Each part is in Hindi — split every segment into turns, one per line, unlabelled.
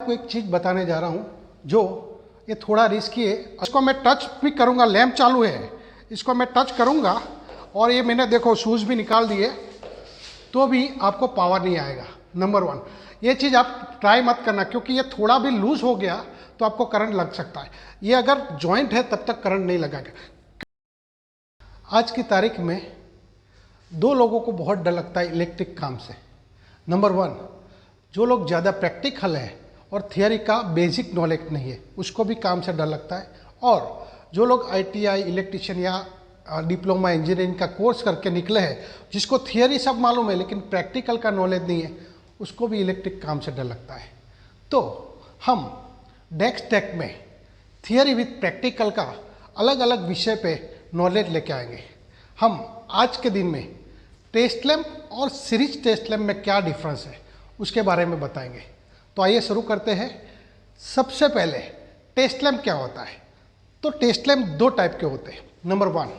आपको एक चीज़ बताने जा रहा हूँ जो ये थोड़ा रिस्की है। इसको मैं टच भी करूँगा, लैंप चालू है, इसको मैं टच करूँगा और ये मैंने देखो शूज़ भी निकाल दिए तो भी आपको पावर नहीं आएगा। नंबर 1 ये चीज़ आप ट्राई मत करना, क्योंकि ये थोड़ा भी लूज हो गया तो आपको करंट लग सकता है। ये अगर जॉइंट है तब तक करंट नहीं लगेगा। आज की तारीख में 2 लोगों को बहुत डर लगता है इलेक्ट्रिक काम से। नंबर 1 जो लोग ज़्यादा प्रैक्टिकल है और थियरी का बेसिक नॉलेज नहीं है, उसको भी काम से डर लगता है। और जो लोग ITI इलेक्ट्रिशियन या डिप्लोमा इंजीनियरिंग का कोर्स करके निकले हैं, जिसको थियरी सब मालूम है लेकिन प्रैक्टिकल का नॉलेज नहीं है, उसको भी इलेक्ट्रिक काम से डर लगता है। तो हम डेक्सटेक में थियरी विथ प्रैक्टिकल का अलग अलग विषय पे नॉलेज लेके आएंगे। हम आज के दिन में टेस्ट लैंप और सीरीज टेस्ट लैंप में क्या डिफरेंस है उसके बारे में बताएंगे। तो आइए शुरू करते हैं। सबसे पहले टेस्ट लैंप क्या होता है? तो टेस्ट लैंप 2 टाइप के होते हैं। नंबर 1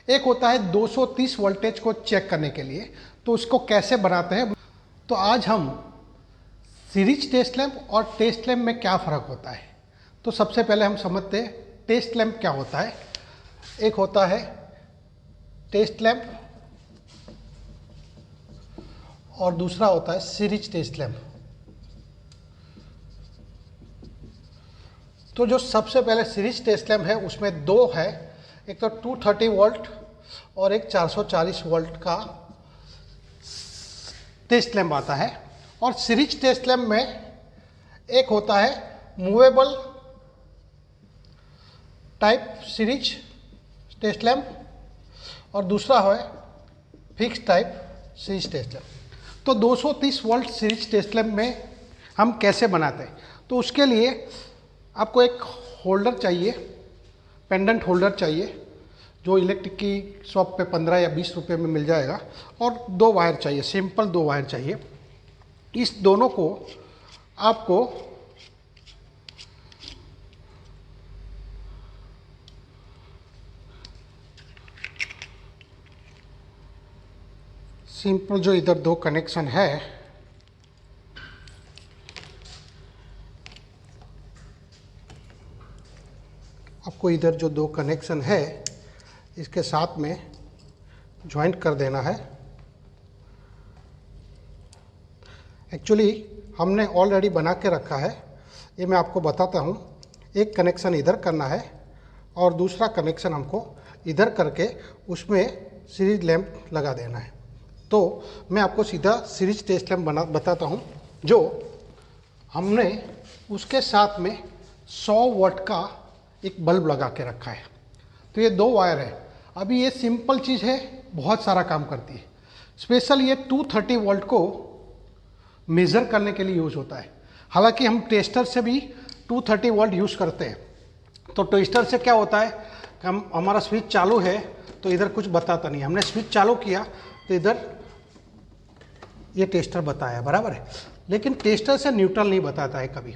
एक होता है 230 वोल्टेज को चेक करने के लिए, तो उसको कैसे बनाते हैं। तो आज हम सीरीज टेस्ट लैंप और टेस्ट लैंप में क्या फ़र्क होता है। तो सबसे पहले हम समझते हैं टेस्ट लैंप क्या होता है। एक होता है टेस्ट लैंप और दूसरा होता है सीरीज टेस्ट लैंप। तो जो सबसे पहले सीरीज टेस्ट लैंप है उसमें 2 है, एक तो 230 वोल्ट और एक 440 वोल्ट का टेस्ट लैंप आता है। और सीरीज टेस्ट लैंप में एक होता है movable type series test lamp और दूसरा है fix type series test lamp. तो 230 वोल्ट सीरीज टेस्ट लैंप में हम कैसे बनाते हैं? तो उसके लिए आपको एक होल्डर चाहिए, पेंडेंट होल्डर चाहिए, जो इलेक्ट्रिक की शॉप पे 15 या 20 रुपये में मिल जाएगा। और 2 वायर चाहिए, सिंपल 2 वायर चाहिए। इस दोनों को आपको सिंपल जो इधर 2 कनेक्शन है, आपको इधर जो 2 कनेक्शन है इसके साथ में ज्वाइंट कर देना है। एक्चुअली हमने ऑलरेडी बना के रखा है, ये मैं आपको बताता हूँ। एक कनेक्शन इधर करना है और दूसरा कनेक्शन हमको इधर करके उसमें सीरीज लैंप लगा देना है। तो मैं आपको सीधा सीरीज टेस्ट लैंप बताता हूँ, जो हमने उसके साथ में 100 वॉट का एक बल्ब लगा के रखा है। तो ये 2 वायर है। अभी ये सिंपल चीज़ है, बहुत सारा काम करती है। स्पेशल ये 230 वोल्ट को मेज़र करने के लिए यूज़ होता है। हालांकि हम टेस्टर से भी 230 वोल्ट यूज़ करते हैं। तो टेस्टर से क्या होता है कि हमारा स्विच चालू है तो इधर कुछ बताता नहीं, हमने स्विच चालू किया तो इधर ये टेस्टर बताया, बराबर है। लेकिन टेस्टर से न्यूट्रल नहीं बताता है कभी।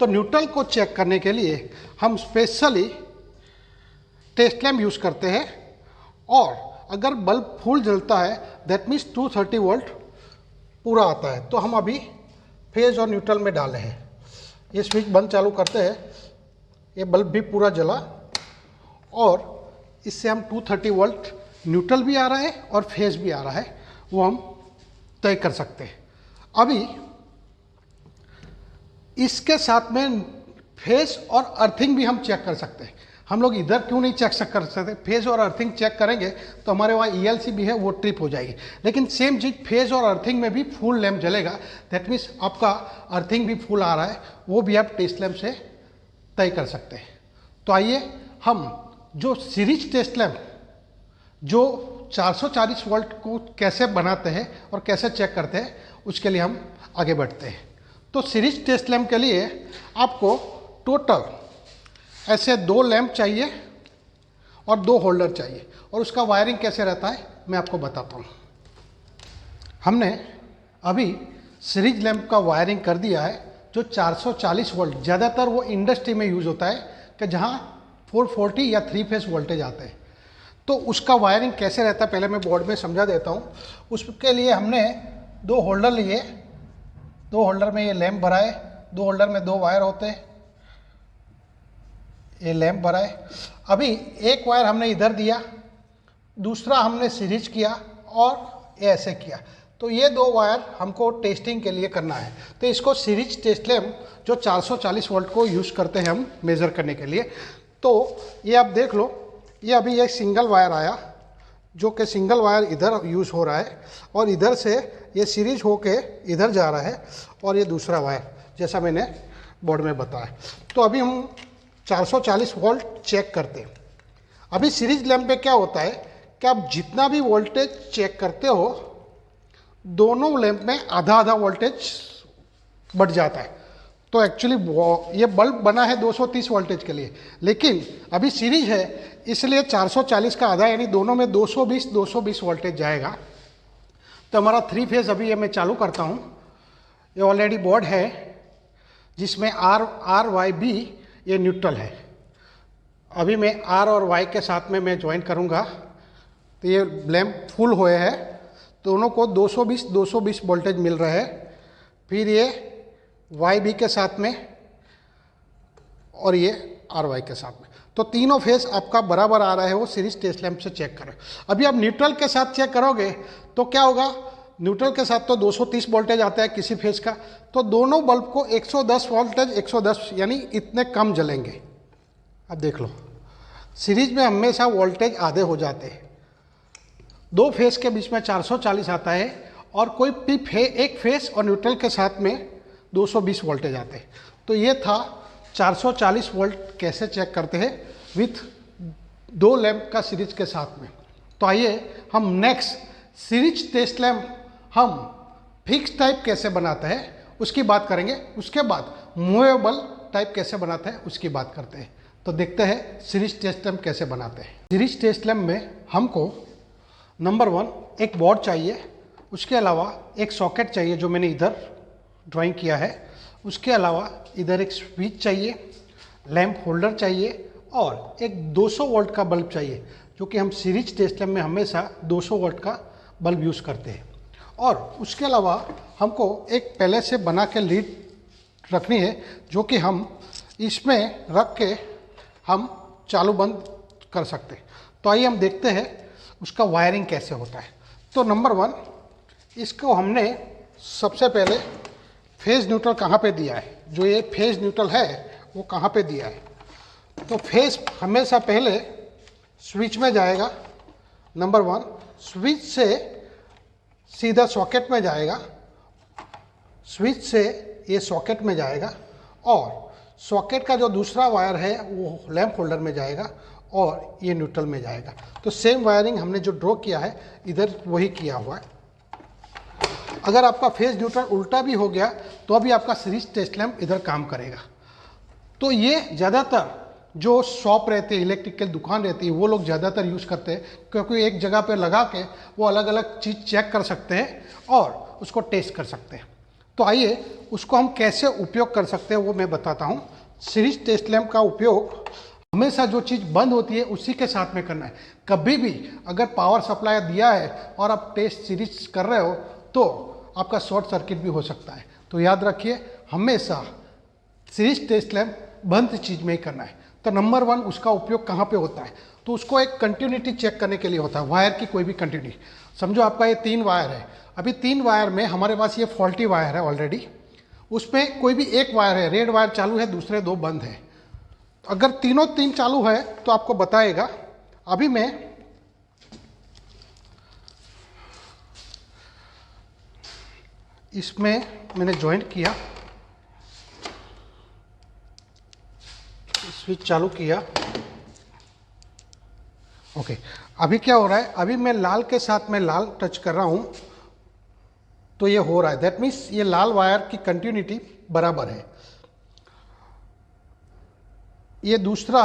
तो न्यूट्रल को चेक करने के लिए हम स्पेशली टेस्ट लैंप यूज़ करते हैं। और अगर बल्ब फुल जलता है, दैट मीन्स 230 वोल्ट पूरा आता है, तो हम अभी फेज और न्यूट्रल में डाले हैं। ये स्विच बंद चालू करते हैं, ये बल्ब भी पूरा जला और इससे हम 230 वोल्ट न्यूट्रल भी आ रहा है और फेज भी आ रहा है, वो हम तय कर सकते हैं। अभी इसके साथ में फेज और अर्थिंग भी हम चेक कर सकते हैं। हम लोग इधर क्यों नहीं चेक कर सकते? फेज और अर्थिंग चेक करेंगे तो हमारे वहाँ ELC भी है, वो ट्रिप हो जाएगी। लेकिन सेम चीज़ फेज और अर्थिंग में भी फुल लैंप जलेगा, दैट मीन्स आपका अर्थिंग भी फुल आ रहा है, वो भी आप टेस्ट लैंप से तय कर सकते हैं। तो आइए हम जो सीरीज टेस्ट लैंप जो 440 वोल्ट को कैसे बनाते हैं और कैसे चेक करते हैं, उसके लिए हम आगे बढ़ते हैं। तो सीरीज टेस्ट लैंप के लिए आपको टोटल ऐसे 2 लैंप चाहिए और 2 होल्डर चाहिए। और उसका वायरिंग कैसे रहता है मैं आपको बताता हूँ। हमने अभी सीरीज लैंप का वायरिंग कर दिया है, जो 440 वोल्ट, ज़्यादातर वो इंडस्ट्री में यूज़ होता है कि जहाँ 440 या 3 फेज वोल्टेज आते हैं। तो उसका वायरिंग कैसे रहता है पहले मैं बोर्ड में समझा देता हूँ। उसके लिए हमने 2 होल्डर लिए, 2 होल्डर में ये लैंप भरा है, दो होल्डर में दो वायर होते हैं। ये लैंप भरा है। अभी एक वायर हमने इधर दिया, दूसरा हमने सीरीज किया और ये ऐसे किया। तो ये दो वायर हमको टेस्टिंग के लिए करना है। तो इसको सीरीज टेस्ट लैंप जो 440 वोल्ट को यूज़ करते हैं हम मेज़र करने के लिए। तो ये आप देख लो, ये अभी एक सिंगल वायर आया जो कि सिंगल वायर इधर यूज़ हो रहा है और इधर से ये सीरीज होके इधर जा रहा है और ये दूसरा वायर जैसा मैंने बोर्ड में बताया। तो अभी हम 440 वोल्ट चेक करते हैं। अभी सीरीज लैंप पे क्या होता है कि आप जितना भी वोल्टेज चेक करते हो दोनों लैंप में आधा आधा वोल्टेज बढ़ जाता है। तो एक्चुअली ये बल्ब बना है 230 वोल्टेज के लिए, लेकिन अभी सीरीज है इसलिए 440 का आधा यानी दोनों में 220 वोल्टेज जाएगा। तो हमारा 3 फेज अभी ये मैं चालू करता हूँ। ये ऑलरेडी बोर्ड है जिसमें आर वाई बी ये न्यूट्रल है। अभी मैं आर और वाई के साथ में मैं ज्वाइन करूँगा। तो ये लैंप फुल हुए हैं, दोनों को 220 वोल्टेज मिल रहा है। फिर ये वाई बी के साथ में और ये आर वाई के साथ में, तो तीनों फेस आपका बराबर आ रहा है। वो सीरीज टेस्ट लैंप से चेक करें। अभी आप न्यूट्रल के साथ चेक करोगे तो क्या होगा, न्यूट्रल के साथ तो 230 वोल्टेज आता है किसी फेस का, तो दोनों बल्ब को 110 वोल्टेज 110 यानी इतने कम जलेंगे। अब देख लो, सीरीज में हमेशा वोल्टेज आधे हो जाते हैं। दो फेस के बीच में 440 आता है और कोई भी एक फेस और न्यूट्रल के साथ में 220 वोल्टेज आते हैं। तो ये था 440 वोल्ट कैसे चेक करते हैं विथ दो लैंप का सीरीज के साथ में। तो आइए हम नेक्स्ट सीरीज टेस्ट लैंप हम फिक्स टाइप कैसे बनाते हैं उसकी बात करेंगे। उसके बाद मूवेबल टाइप कैसे बनाते हैं उसकी बात करते हैं। तो देखते हैं सीरीज टेस्ट लैंप कैसे बनाते हैं। सीरीज टेस्ट लैंप में हमको नंबर 1 एक बोर्ड चाहिए, उसके अलावा एक सॉकेट चाहिए जो मैंने इधर ड्राइंग किया है, उसके अलावा इधर एक स्विच चाहिए, लैंप होल्डर चाहिए और एक 200 वोल्ट का बल्ब चाहिए जो कि हम सीरीज टेस्ट लैंप में हमेशा 200 वोल्ट का बल्ब यूज़ करते हैं। और उसके अलावा हमको एक पहले से बना के लीड रखनी है जो कि हम इसमें रख के हम चालू बंद कर सकते हैं। तो आइए हम देखते हैं उसका वायरिंग कैसे होता है। तो नंबर 1 इसको हमने सबसे पहले फेज न्यूट्रल कहाँ पे दिया है, जो ये फेज न्यूट्रल है वो कहाँ पे दिया है। तो फेज हमेशा पहले स्विच में जाएगा। नंबर 1 स्विच से सीधा सॉकेट में जाएगा, स्विच से ये सॉकेट में जाएगा और सॉकेट का जो दूसरा वायर है वो लैंप होल्डर में जाएगा और ये न्यूट्रल में जाएगा। तो सेम वायरिंग हमने जो ड्रॉ किया है इधर वही किया हुआ है। अगर आपका फेज न्यूट्रल उल्टा भी हो गया तो अभी आपका सीरीज टेस्ट लैंप इधर काम करेगा। तो ये ज़्यादातर जो शॉप रहते हैं, इलेक्ट्रिकल दुकान रहती है, वो लोग ज़्यादातर यूज़ करते हैं क्योंकि एक जगह पे लगा के वो अलग अलग चीज़ चेक कर सकते हैं और उसको टेस्ट कर सकते हैं। तो आइए उसको हम कैसे उपयोग कर सकते हैं वो मैं बताता हूँ। सीरीज टेस्ट लैंप का उपयोग हमेशा जो चीज़ बंद होती है उसी के साथ में करना है। कभी भी अगर पावर सप्लाई दिया है और आप टेस्ट सीरीज कर रहे हो तो आपका शॉर्ट सर्किट भी हो सकता है। तो याद रखिए हमेशा सीरीज टेस्ट लैंप बंद चीज़ में ही करना है। तो नंबर 1 उसका उपयोग कहाँ पे होता है, तो उसको एक कंटिन्यूटी चेक करने के लिए होता है, वायर की कोई भी कंटिन्यूटी। समझो आपका ये 3 वायर है, अभी 3 वायर में हमारे पास ये फॉल्टी वायर है ऑलरेडी, उसमें कोई भी एक वायर है, रेड वायर चालू है, दूसरे 2 बंद है। अगर तीनों 3 चालू है तो आपको बताएगा। अभी मैं इसमें मैंने ज्वाइंट किया, स्विच चालू किया। ओके, अभी क्या हो रहा है, अभी मैं लाल के साथ में लाल टच कर रहा हूं तो ये हो रहा है। दैट मीन्स ये लाल वायर की कंटिन्यूटी बराबर है। ये दूसरा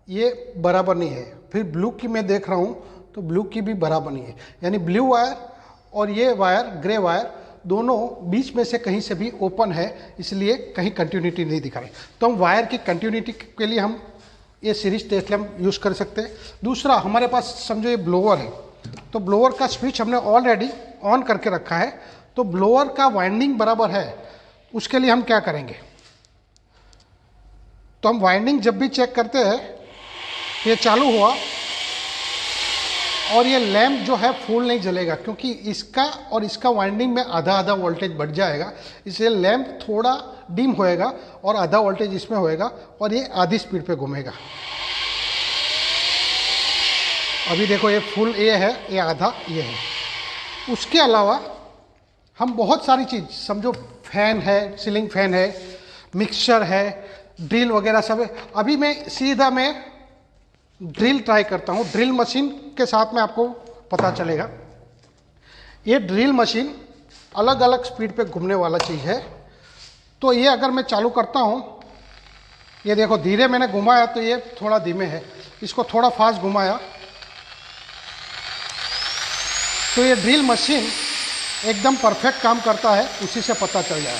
ये बराबर नहीं है। फिर ब्लू की मैं देख रहा हूं तो ब्लू की भी बराबर नहीं है, यानी ब्लू वायर और ये वायर ग्रे वायर दोनों बीच में से कहीं से भी ओपन है, इसलिए कहीं कंटिन्यूटी नहीं दिखा रही। तो हम वायर की कंटिन्यूटी के लिए हम ये सीरीज टेस्ट लैंप यूज़ कर सकते हैं। दूसरा हमारे पास समझो ये ब्लोअर है, तो ब्लोअर का स्विच हमने ऑलरेडी ऑन करके रखा है, तो ब्लोअर का वाइंडिंग बराबर है उसके लिए हम क्या करेंगे, तो हम वाइंडिंग जब भी चेक करते हैं, ये चालू हुआ और ये लैंप जो है फुल नहीं जलेगा, क्योंकि इसका और इसका वाइंडिंग में आधा आधा वोल्टेज बढ़ जाएगा, इसलिए लैंप थोड़ा डिम होएगा और आधा वोल्टेज इसमें होएगा और ये आधी स्पीड पे घूमेगा। अभी देखो ये फुल ये है, ये आधा ये है। उसके अलावा हम बहुत सारी चीज़, समझो फैन है, सीलिंग फैन है, मिक्सचर है, ड्रिल वगैरह सब है। अभी मैं ड्रिल ट्राई करता हूँ, ड्रिल मशीन के साथ में आपको पता चलेगा। ये ड्रिल मशीन अलग अलग स्पीड पे घूमने वाला चीज़ है। तो ये अगर मैं चालू करता हूँ, ये देखो धीरे मैंने घुमाया तो ये थोड़ा धीमे है, इसको थोड़ा फास्ट घुमाया तो ये ड्रिल मशीन एकदम परफेक्ट काम करता है, उसी से पता चल जाए।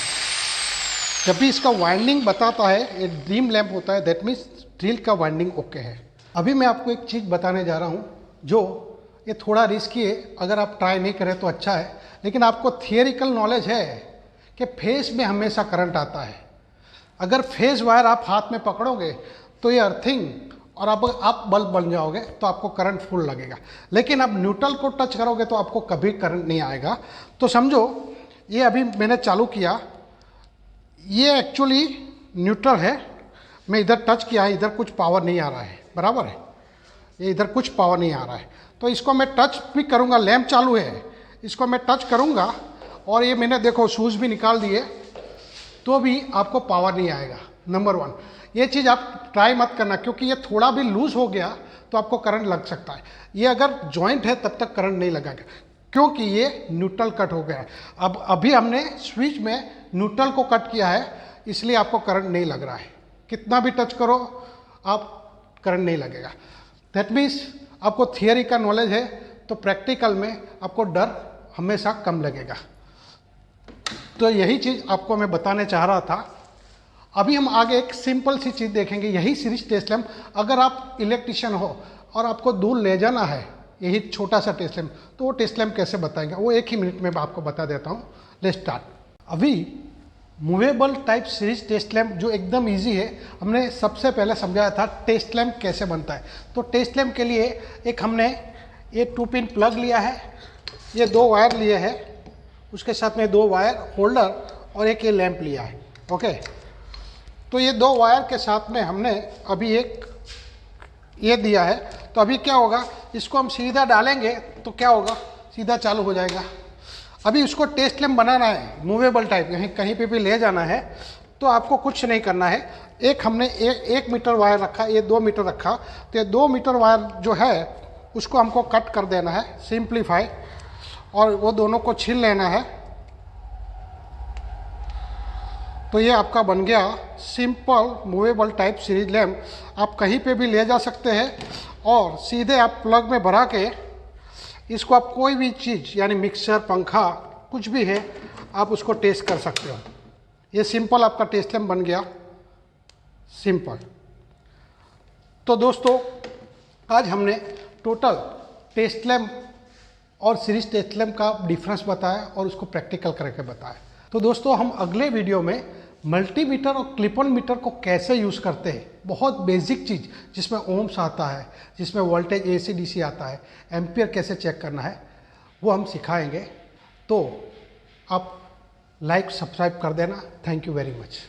जब भी इसका वाइंडिंग बताता है, ये ड्रीम लैंप होता है, दैट मीन्स ड्रिल का वाइंडिंग ओके है। अभी मैं आपको एक चीज़ बताने जा रहा हूँ जो ये थोड़ा रिस्की है, अगर आप ट्राई नहीं करें तो अच्छा है, लेकिन आपको थियरिकल नॉलेज है कि फेस में हमेशा करंट आता है। अगर फेस वायर आप हाथ में पकड़ोगे तो ये अर्थिंग और आप बल्ब बन जाओगे तो आपको करंट फुल लगेगा, लेकिन आप न्यूट्रल को टच करोगे तो आपको कभी करंट नहीं आएगा। तो समझो ये अभी मैंने चालू किया, ये एक्चुअली न्यूट्रल है, मैं इधर टच किया है, इधर कुछ पावर नहीं आ रहा है, बराबर है, ये इधर कुछ पावर नहीं आ रहा है। तो इसको मैं टच भी करूँगा, लैंप चालू है, इसको मैं टच करूँगा और ये मैंने देखो शूज़ भी निकाल दिए तो भी आपको पावर नहीं आएगा। नंबर 1 ये चीज़ आप ट्राई मत करना, क्योंकि ये थोड़ा भी लूज़ हो गया तो आपको करंट लग सकता है। ये अगर जॉइंट है तब तक करंट नहीं लगेगा, क्योंकि ये न्यूट्रल कट हो गया है। अब अभी हमने स्विच में न्यूट्रल को कट किया है, इसलिए आपको करंट नहीं लग रहा है। कितना भी टच करो आप करंट नहीं लगेगा। दैट मीन्स आपको थियरी का नॉलेज है तो प्रैक्टिकल में आपको डर हमेशा कम लगेगा। तो यही चीज़ आपको मैं बताने चाह रहा था। अभी हम आगे एक सिंपल सी चीज़ देखेंगे, यही सीरीज टेस्ट लैंप। अगर आप इलेक्ट्रिशियन हो और आपको दूर ले जाना है यही छोटा सा टेस्ट लैंप, तो वो टेस्ट लैंप कैसे बताएंगे वो एक ही मिनट में मैं आपको बता देता हूँ। Let's start. अभी movable type series test lamp जो एकदम इजी है, हमने सबसे पहले समझाया था टेस्ट लैंप कैसे बनता है। तो टेस्ट लैंप के लिए एक हमने ये 2 पिन प्लग लिया है, ये 2 वायर लिए हैं, उसके साथ में 2 वायर होल्डर और एक ये लैंप लिया है। ओके, तो ये 2 वायर के साथ में हमने अभी एक ये दिया है। तो अभी क्या होगा, इसको हम सीधा डालेंगे तो क्या होगा, सीधा चालू हो जाएगा। अभी उसको टेस्ट लैंप बनाना है मूवेबल टाइप, कहीं पे भी ले जाना है तो आपको कुछ नहीं करना है। एक हमने 1 मीटर वायर रखा, ये 2 मीटर रखा, तो ये 2 मीटर वायर जो है उसको हमको कट कर देना है, सिंप्लीफाई, और वो दोनों को छील लेना है। तो ये आपका बन गया simple movable type series lamp. आप कहीं पे भी ले जा सकते हैं और सीधे आप प्लग में भरा के इसको आप कोई भी चीज़ यानी मिक्सर, पंखा, कुछ भी है आप उसको टेस्ट कर सकते हो। ये सिंपल आपका टेस्ट लैंप बन गया, सिंपल। तो दोस्तों आज हमने टोटल टेस्ट लैंप और सीरीज टेस्ट लैंप का डिफरेंस बताया और उसको प्रैक्टिकल करके बताया। तो दोस्तों हम अगले वीडियो में मल्टीमीटर और क्लिप ऑन मीटर को कैसे यूज़ करते हैं, बहुत बेसिक चीज़ जिसमें ओम्स आता है, जिसमें वोल्टेज AC DC आता है, एम्पियर कैसे चेक करना है, वो हम सिखाएंगे। तो आप लाइक सब्सक्राइब कर देना। Thank you very much.